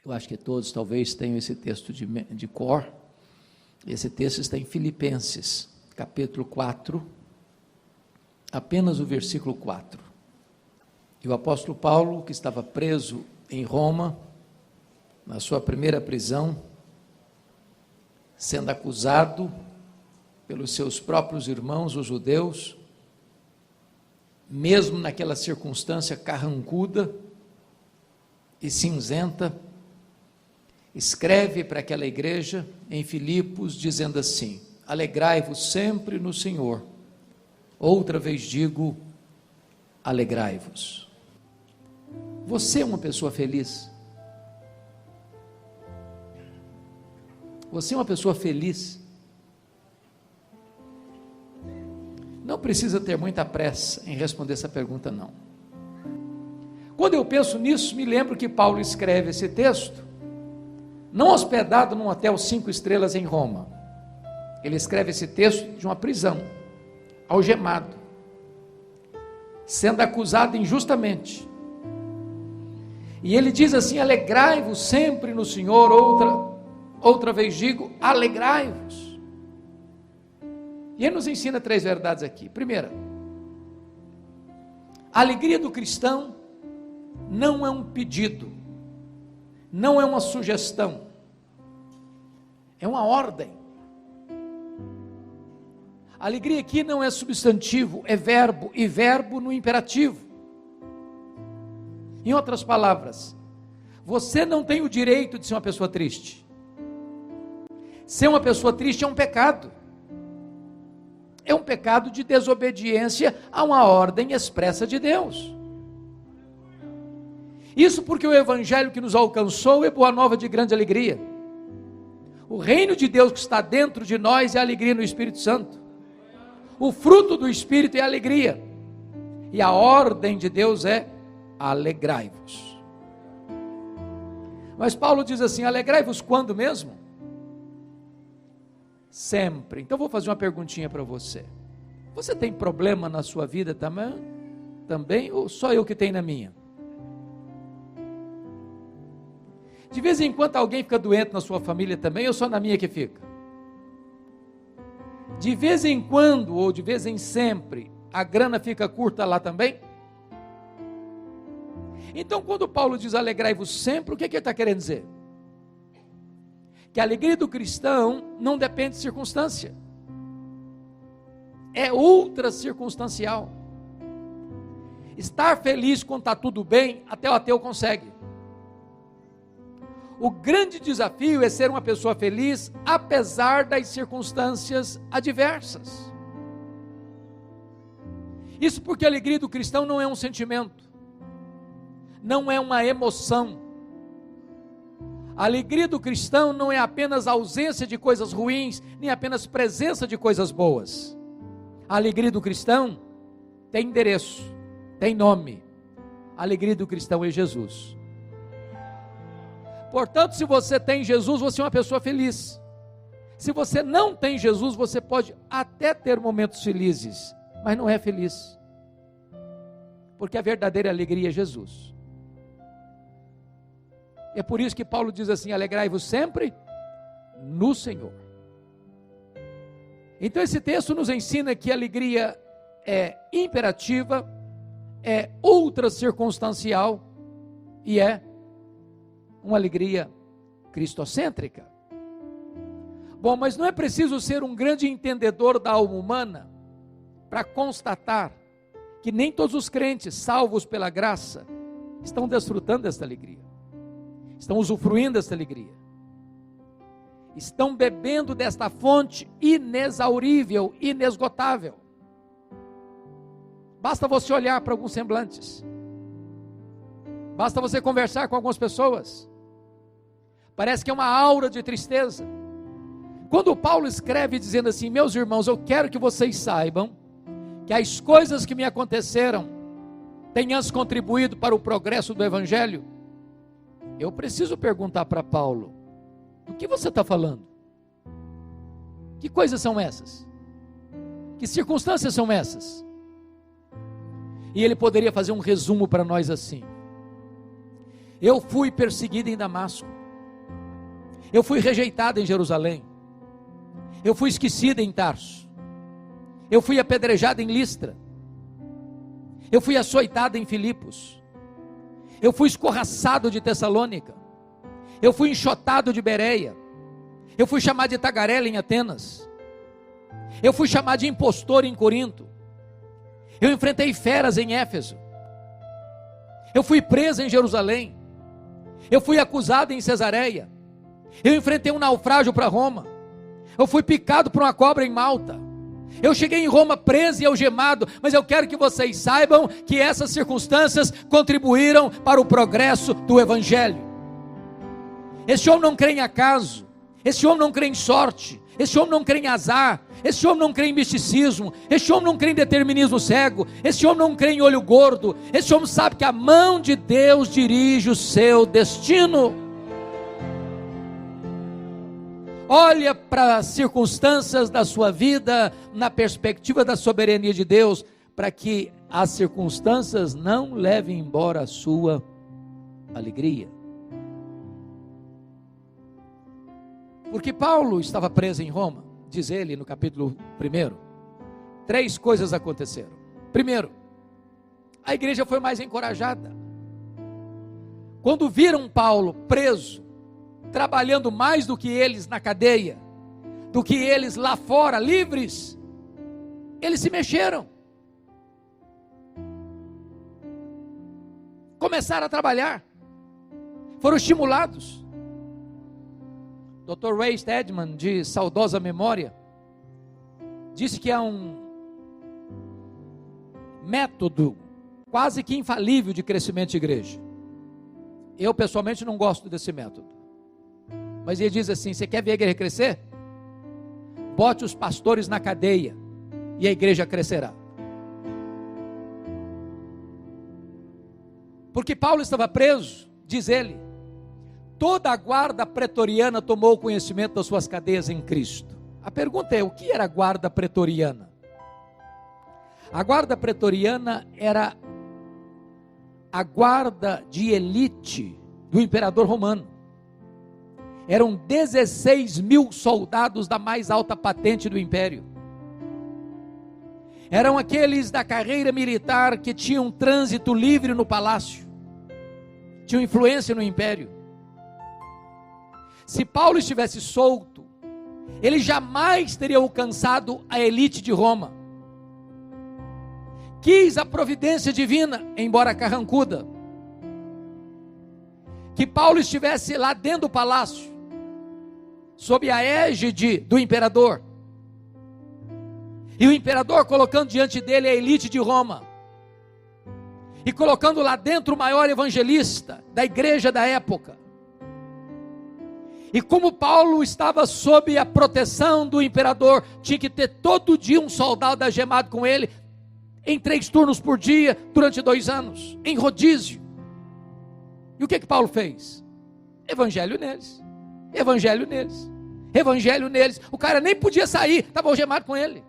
Eu acho que todos talvez tenham esse texto de cor. Esse texto está em Filipenses, capítulo 4, apenas o versículo 4. E o apóstolo Paulo, que estava preso em Roma, na sua primeira prisão, sendo acusado pelos seus próprios irmãos, os judeus, mesmo naquela circunstância carrancuda e cinzenta, escreve para aquela igreja em Filipos, dizendo assim: alegrai-vos sempre no Senhor. Outra vez digo, alegrai-vos. Você é uma pessoa feliz? Você é uma pessoa feliz? Não precisa ter muita pressa em responder essa pergunta, não. Quando eu penso nisso, me lembro que Paulo escreve esse texto não hospedado num hotel 5 estrelas em Roma. Ele escreve esse texto de uma prisão, algemado, sendo acusado injustamente. E ele diz assim: alegrai-vos sempre no Senhor. Outra vez digo, alegrai-vos. E ele nos ensina 3 verdades aqui. Primeira, a alegria do cristão não é um pedido, não é uma sugestão, é uma ordem. A alegria aqui não é substantivo, é verbo, e verbo no imperativo. Em outras palavras, você não tem o direito de ser uma pessoa triste. Ser uma pessoa triste é um pecado. É um pecado de desobediência a uma ordem expressa de Deus. Isso porque o evangelho que nos alcançou é boa nova de grande alegria. O reino de Deus que está dentro de nós é a alegria no Espírito Santo. O fruto do Espírito é a alegria. E a ordem de Deus é alegrai-vos. Mas Paulo diz assim: alegrai-vos quando mesmo? Sempre. Então vou fazer uma perguntinha para você. Você tem problema na sua vida também? Ou só eu que tenho na minha? De vez em quando alguém fica doente na sua família também, ou só na minha que fica? De vez em quando, ou de vez em sempre, a grana fica curta lá também? Então, quando Paulo diz alegrai-vos sempre, o que ele está querendo dizer? Que a alegria do cristão não depende de circunstância, é ultra circunstancial. Estar feliz quando está tudo bem, até o ateu consegue. O grande desafio é ser uma pessoa feliz, apesar das circunstâncias adversas. Isso porque a alegria do cristão não é um sentimento, não é uma emoção. A alegria do cristão não é apenas ausência de coisas ruins, nem apenas presença de coisas boas. A alegria do cristão tem endereço, tem nome. A alegria do cristão é Jesus. Portanto, se você tem Jesus, você é uma pessoa feliz. Se você não tem Jesus, você pode até ter momentos felizes, mas não é feliz. Porque a verdadeira alegria é Jesus. É por isso que Paulo diz assim: alegrai-vos sempre no Senhor. Então esse texto nos ensina que a alegria é imperativa, é ultra circunstancial e é uma alegria cristocêntrica. Bom, mas não é preciso ser um grande entendedor da alma humana para constatar que nem todos os crentes, salvos pela graça, estão desfrutando desta alegria, estão usufruindo desta alegria, estão bebendo desta fonte inexaurível, inesgotável. Basta você olhar para alguns semblantes, basta você conversar com algumas pessoas, parece que é uma aura de tristeza. Quando Paulo escreve dizendo assim: meus irmãos, eu quero que vocês saibam que as coisas que me aconteceram têm contribuído para o progresso do Evangelho, eu preciso perguntar para Paulo: do que você está falando? Que coisas são essas? Que circunstâncias são essas? E ele poderia fazer um resumo para nós assim: Eu fui perseguido em Damasco. Eu fui rejeitado em Jerusalém. Eu fui esquecido em Tarso. Eu fui apedrejado em Listra. Eu fui açoitado em Filipos. Eu fui escorraçado de Tessalônica. Eu fui enxotado de Bereia. Eu fui chamado de tagarela em Atenas. Eu fui chamado de impostor em Corinto. Eu enfrentei feras em Éfeso. Eu fui preso em Jerusalém. Eu fui acusado em Cesareia. Eu enfrentei um naufrágio para Roma. Eu fui picado por uma cobra em Malta. Eu cheguei em Roma preso e algemado, mas eu quero que vocês saibam que essas circunstâncias contribuíram para o progresso do Evangelho. Esse homem não crê em acaso, esse homem não crê em sorte, esse homem não crê em azar, esse homem não crê em misticismo, esse homem não crê em determinismo cego, esse homem não crê em olho gordo, esse homem sabe que a mão de Deus dirige o seu destino. Olha para as circunstâncias da sua vida na perspectiva da soberania de Deus, para que as circunstâncias não levem embora a sua alegria. Porque Paulo estava preso em Roma, diz ele no capítulo 1, 3 coisas aconteceram. Primeiro, a igreja foi mais encorajada. Quando viram Paulo preso, trabalhando mais do que eles na cadeia, do que eles lá fora, livres, eles se mexeram, começaram a trabalhar, foram estimulados. Dr. Ray Stedman, de saudosa memória, disse que há um método quase que infalível de crescimento de igreja. Eu pessoalmente não gosto desse método, mas ele diz assim: você quer ver a igreja crescer? Bote os pastores na cadeia e a igreja crescerá. Porque Paulo estava preso, diz ele, toda a guarda pretoriana tomou conhecimento das suas cadeias em Cristo. A pergunta é: o que era a guarda pretoriana? A guarda pretoriana era a guarda de elite do imperador romano. Eram 16 mil soldados da mais alta patente do império. Eram aqueles da carreira militar que tinham trânsito livre no palácio, tinham influência no império. Se Paulo estivesse solto, ele jamais teria alcançado a elite de Roma. Quis a providência divina, embora carrancuda, que Paulo estivesse lá dentro do palácio, sob a égide do imperador, e o imperador colocando diante dele a elite de Roma, e colocando lá dentro o maior evangelista da igreja da época. E como Paulo estava sob a proteção do imperador, tinha que ter todo dia um soldado algemado com ele, em 3 turnos por dia, durante 2 anos, em rodízio. E o que Paulo fez? Evangelho neles, evangelho neles, evangelho neles. O cara nem podia sair, estava algemado com ele.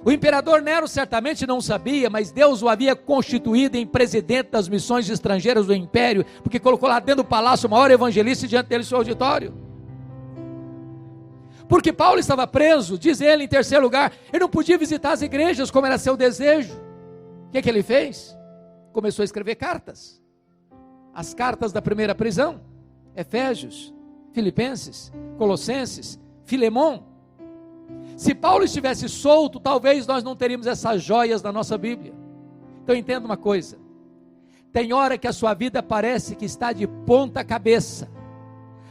O imperador Nero certamente não sabia, mas Deus o havia constituído em presidente das missões estrangeiras do império, porque colocou lá dentro do palácio o maior evangelista e diante dele seu auditório. Porque Paulo estava preso, diz ele em terceiro lugar, ele não podia visitar as igrejas como era seu desejo. O que ele fez? Começou a escrever cartas. As cartas da primeira prisão: Efésios, Filipenses, Colossenses, Filemon. Se Paulo estivesse solto, talvez nós não teríamos essas joias na nossa Bíblia. Então entenda uma coisa: tem hora que a sua vida parece que está de ponta cabeça,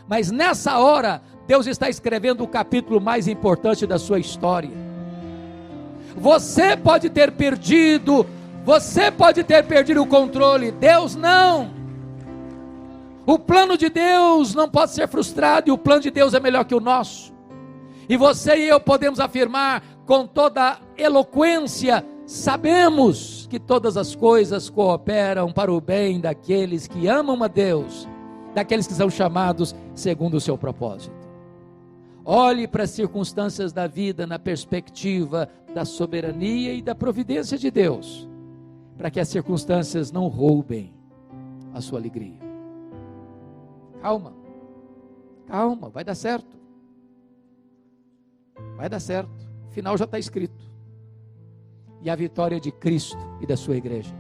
mas nessa hora Deus está escrevendo o capítulo mais importante da sua história. Você pode ter perdido o controle, Deus não. O plano de Deus não pode ser frustrado, e o plano de Deus é melhor que o nosso. E você e eu podemos afirmar com toda eloquência: sabemos que todas as coisas cooperam para o bem daqueles que amam a Deus, daqueles que são chamados segundo o seu propósito. Olhe para as circunstâncias da vida na perspectiva da soberania e da providência de Deus, para que as circunstâncias não roubem a sua alegria. Calma, calma, vai dar certo. Vai dar certo. O final já está escrito. E a vitória de Cristo e da sua igreja.